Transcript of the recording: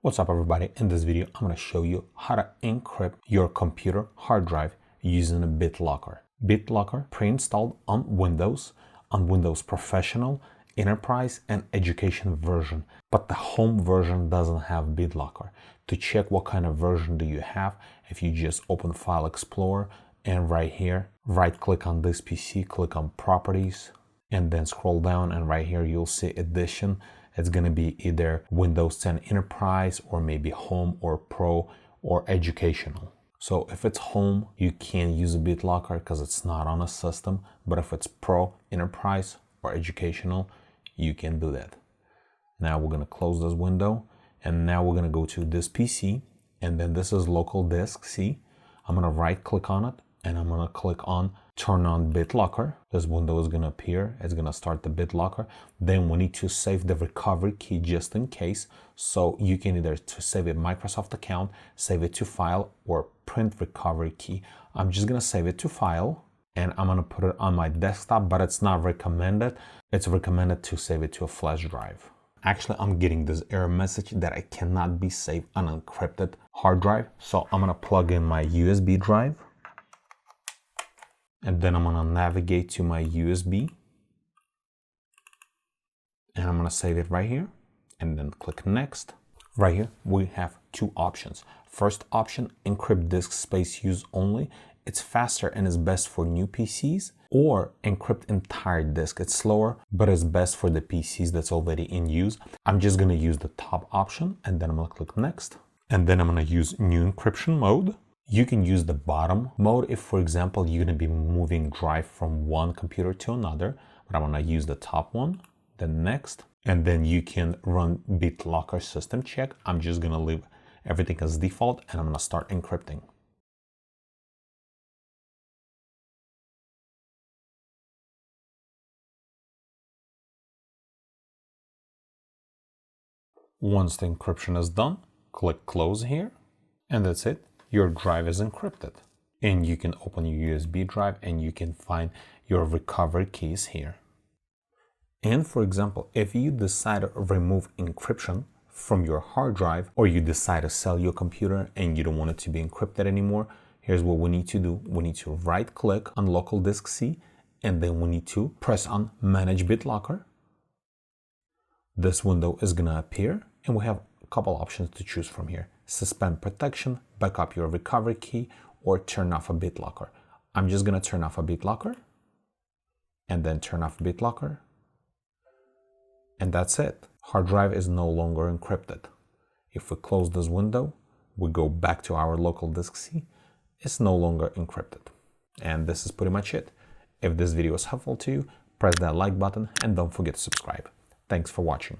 What's up everybody? In this video I'm going to show you how to encrypt your computer hard drive using a BitLocker. BitLocker pre-installed on Windows Professional, Enterprise and Education version, but the home version doesn't have BitLocker. To check what kind of version do you have, if you just open File Explorer and right here right click on this PC, click on Properties and then scroll down, and right here you'll see Edition. It's going to be either Windows 10 Enterprise or maybe Home or Pro or Educational. So if it's Home, you can't use a BitLocker because it's not on a system. But if it's Pro, Enterprise or Educational, you can do that. Now we're going to close this window and now we're going to go to this PC, and then this is local disk C. I'm going to right click on it and I'm going to click on turn on BitLocker. This window is going to appear. It's going to start the BitLocker. Then we need to save the recovery key just in case. So you can either to save a Microsoft account, save it to file, or print recovery key. I'm just going to save it to file and I'm going to put it on my desktop, but it's not recommended. It's recommended to save it to a flash drive. Actually, I'm getting this error message that it cannot be saved on an encrypted hard drive. So I'm going to plug in my USB drive. And then I'm going to navigate to my USB and I'm going to save it right here and then click next. Right here we have two options. First option, encrypt disk space use only. It's faster and is best for new PCs, or encrypt entire disk. It's slower but it's best for the PCs that's already in use. I'm just going to use the top option and then I'm going to click next, and then I'm going to use new encryption mode. You can use the bottom mode if, for example, you're going to be moving drive from one computer to another, but I'm going to use the top one, then next, and then you can run BitLocker system check. I'm just going to leave everything as default and I'm going to start encrypting. Once the encryption is done, click close here, and that's it. Your drive is encrypted, and you can open your USB drive and you can find your recovery keys here. And for example, if you decide to remove encryption from your hard drive, or you decide to sell your computer and you don't want it to be encrypted anymore, here's what we need to do. We need to right click on local disk C and then we need to press on manage BitLocker. This window is gonna appear and we have a couple options to choose from here. Suspend protection, backup your recovery key, or turn off a BitLocker. I'm just going to turn off a BitLocker and then turn off BitLocker. And that's it. Hard drive is no longer encrypted. If we close this window, we go back to our local disk C, it's no longer encrypted. And this is pretty much it. If this video was helpful to you, press that like button and don't forget to subscribe. Thanks for watching.